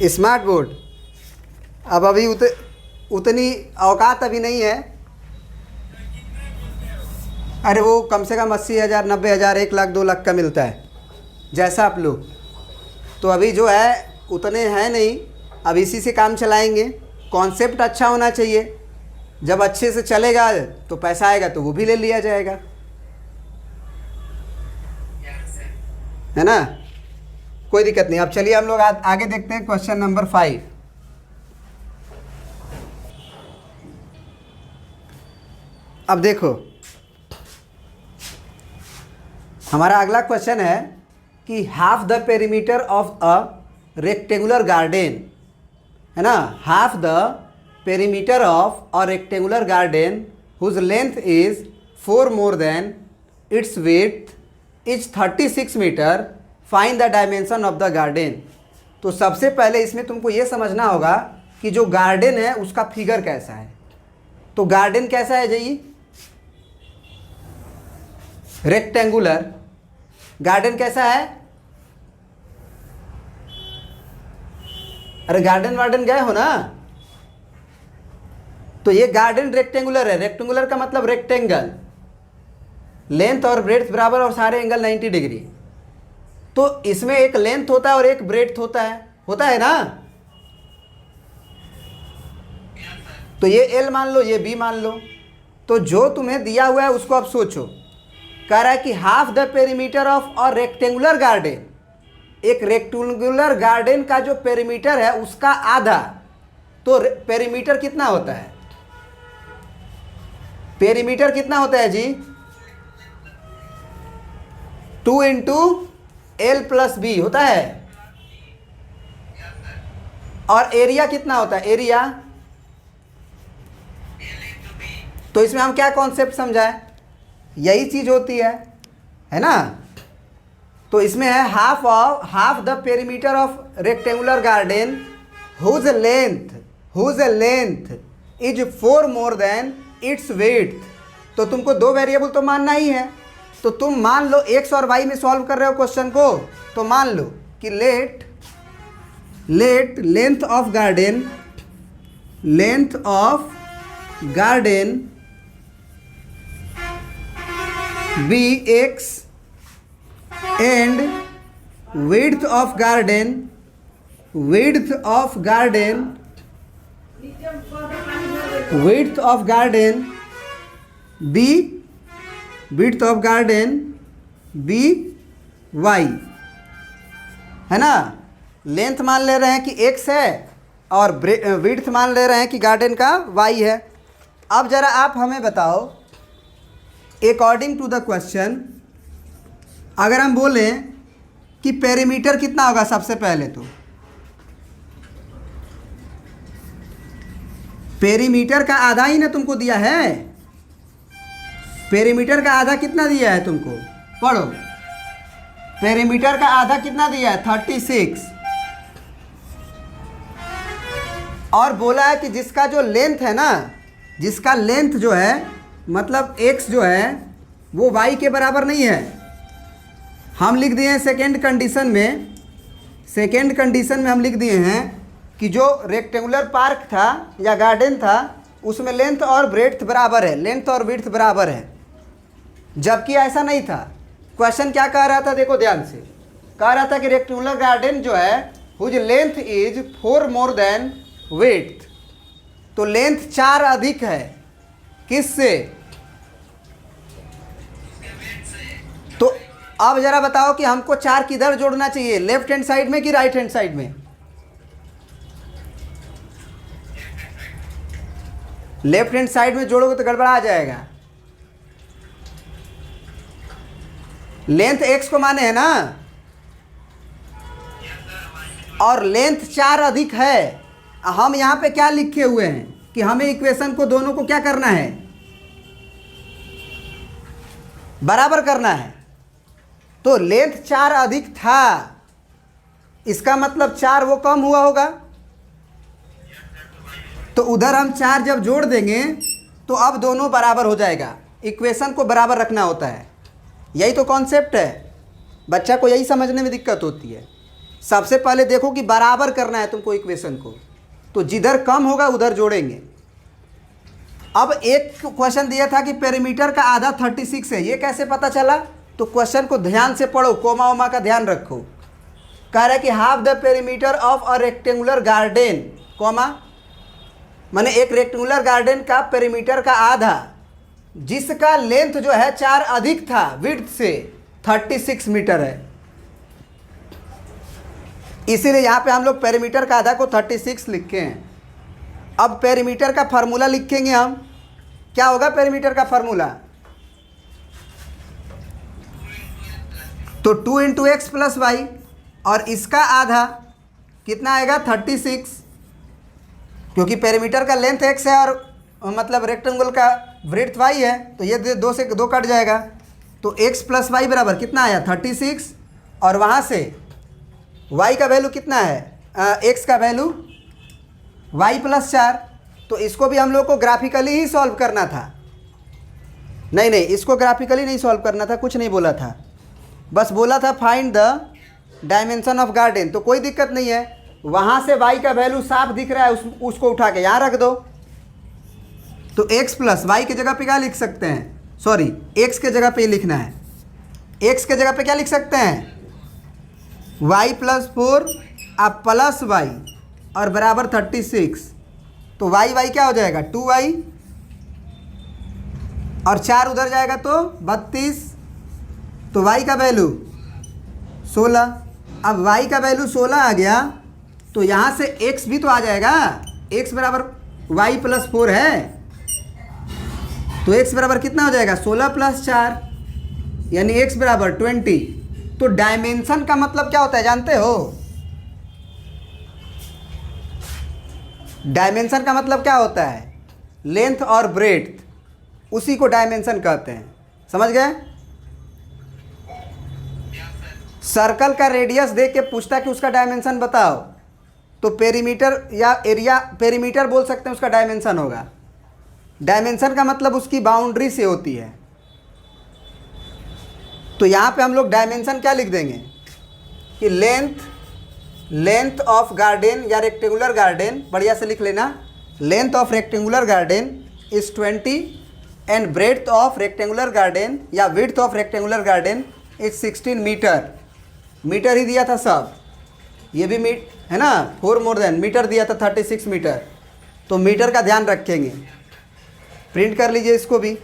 Smart board. अब अभी उतनी औकात अभी नहीं है। अरे वो कम से कम 80,000, 90,000, 1 लाख, 2 लाख का मिलता है, जैसा आप लोग। तो अभी जो है उतने हैं नहीं, अब इसी से काम चलाएंगे। कॉन्सेप्ट अच्छा होना चाहिए, जब अच्छे से चलेगा तो पैसा आएगा तो वो भी ले लिया जाएगा, है ना। कोई दिक्कत नहीं। अब चलिए हम लोग आगे देखते हैं क्वेश्चन नंबर 5। अब देखो हमारा अगला क्वेश्चन है कि half the perimeter of a rectangular garden, है ना। Half the perimeter of a rectangular garden whose length is 4 more than its width is 36 metre, find the dimension of the garden. तो सबसे पहले इसमें तुमको ये समझना होगा कि जो गार्डन है उसका फिगर कैसा है। तो गार्डन कैसा है जी? रेक्टेंगुलर। गार्डन कैसा है? अरे गार्डन वार्डन गए हो ना। तो ये गार्डन रेक्टेंगुलर है। रेक्टेंगुलर का मतलब रेक्टेंगल, लेंथ और ब्रेड्थ बराबर और सारे एंगल 90 डिग्री। तो इसमें एक लेंथ होता है और एक ब्रेड्थ होता है ना। तो ये L मान लो, ये B मान लो। तो जो तुम्हें दिया हुआ है उसको अब सोचो। कह रहा है कि half the perimeter of a rectangular garden, एक रेक्टेंगुलर गार्डन का जो पेरीमीटर है उसका आधा। तो पेरीमीटर कितना होता है? पेरीमीटर कितना होता है जी? 2 × L + B होता है। और एरिया कितना होता है? एरिया। तो इसमें हम क्या कॉन्सेप्ट समझाए? यही चीज होती है ना। तो इसमें है half the perimeter of rectangular garden whose length is 4 more than its width. तो तुमको दो वेरिएबल तो मानना ही है। तो तुम मान लो x और y में सॉल्व कर रहे हो क्वेश्चन को, तो मान लो कि let length of garden be x and width of garden b y, है ना। लेंथ मान ले रहे हैं कि x है और विड्थ मान ले रहे हैं कि गार्डन का y है। अब जरा आप हमें बताओ, अकॉर्डिंग टू द क्वेश्चन अगर हम बोलें कि पेरीमीटर कितना होगा, सबसे पहले तो पेरीमीटर का आधा ही ना तुमको दिया है। पेरीमीटर का आधा कितना दिया है तुमको? पढ़ो। पेरीमीटर का आधा कितना दिया है? 36। और बोला है कि जिसका जो लेंथ है ना, जिसका लेंथ जो है मतलब x जो है वो y के बराबर नहीं है। हम लिख दिए हैं सेकेंड कंडीशन में हम लिख दिए हैं कि जो रेक्टेंगुलर पार्क था या गार्डन था उसमें लेंथ और ब्रेड्थ बराबर है, लेंथ और विड्थ बराबर है। जबकि ऐसा नहीं था। क्वेश्चन क्या कह रहा था? देखो ध्यान से। कह रहा था कि रेक्टेंगुलर गार्डन जो है whose length is 4 more than width. तो लेंथ 4 अधिक है किससे? तो अब जरा बताओ कि हमको 4 किधर जोड़ना चाहिए, लेफ्ट हैंड साइड में कि राइट हैंड साइड में? लेफ्ट हैंड साइड में जोड़ोगे तो गड़बड़ा आ जाएगा। लेंथ x को माने है ना, और लेंथ 4 अधिक है। हम यहां पे क्या लिखे हुए हैं कि हमें इक्वेशन को दोनों को क्या करना है? बराबर करना है। तो लेंथ 4 अधिक था, इसका मतलब 4 वो कम हुआ होगा। तो उधर हम 4 जब जोड़ देंगे तो अब दोनों बराबर हो जाएगा। इक्वेशन को बराबर रखना होता है। यही तो कॉन्सेप्ट है। बच्चा को यही समझने में दिक्कत होती है सबसे पहले देखो कि बराबर करना है तुमको इक्वेशन को, तो जिधर कम होगा उधर जोड़ेंगे। अब एक क्वेश्चन दिया था कि पेरीमीटर का आधा 36 है, ये कैसे पता चला? तो क्वेश्चन को ध्यान से पढ़ो, कोमा वोमा का ध्यान रखो। कह रहा है कि half the perimeter of a rectangular garden, comma माने एक रेक्टेंगुलर गार्डन का पेरीमीटर का आधा, जिसका लेंथ जो है 4 अधिक था विड्थ से, 36 मीटर है। इसीलिए यहाँ पे हम लोग पेरीमीटर का आधा को 36 लिखे हैं। अब पेरीमीटर का फार्मूला लिखेंगे हम। क्या होगा पेरीमीटर का फार्मूला? तो 2 इंटू एक्स प्लस वाई, और इसका आधा कितना आएगा? 36, क्योंकि पेरीमीटर का लेंथ एक्स है और मतलब रेक्टेंगल का ब्रेड्थ वाई है, तो ये 2 से 2 कट जाएगा। तो एक्स प्लस वाई बराबर कितना आया? 36, और वहाँ से वाई का वैल्यू कितना है? एक्स का वैल्यू वाई प्लस 4। तो इसको भी हम लोग को ग्राफिकली ही सॉल्व करना था। नहीं, इसको ग्राफिकली नहीं सॉल्व करना था, कुछ नहीं बोला था, बस बोला था find the dimension of garden. तो कोई दिक्कत नहीं है, वहाँ से वाई का वैल्यू साफ दिख रहा है, उसको उठा के यहाँ रख दो। तो एक्स प्लस वाई की जगह पे क्या लिख सकते हैं? सॉरी, एक्स के जगह पे लिखना है। एक्स के जगह पे क्या लिख सकते हैं? वाई प्लस 4 अब प्लस वाई और बराबर 36। तो वाई क्या हो जाएगा? 2y, और 4 उधर जाएगा तो 32। तो y का वैल्यू 16। अब y का वैल्यू 16 आ गया, तो यहाँ से x भी तो आ जाएगा। x बराबर y प्लस 4 है, तो x बराबर कितना हो जाएगा? 16 प्लस 4, यानी x बराबर 20। तो डायमेंशन का मतलब क्या होता है जानते हो? डायमेंशन का मतलब क्या होता है? लेंथ और ब्रेड्थ, उसी को डायमेंशन कहते हैं। समझ गए? सर्कल का रेडियस देख के पूछता कि उसका डायमेंशन बताओ, तो पेरीमीटर या एरिया, पेरीमीटर बोल सकते हैं, उसका डायमेंशन होगा। डायमेंशन का मतलब उसकी बाउंड्री से होती है। तो यहाँ पे हम लोग डायमेंशन क्या लिख देंगे कि लेंथ ऑफ गार्डन या रेक्टेंगुलर गार्डन, बढ़िया से लिख लेना, length of rectangular garden is 20 and breadth of rectangular garden या width of rectangular garden is 16 metre. Metre ही दिया था सब, ये भी है ना, 4 मोर देन मीटर दिया था 36 मीटर। तो मीटर का ध्यान रखेंगे, प्रिंट कर लीजिए इसको भी।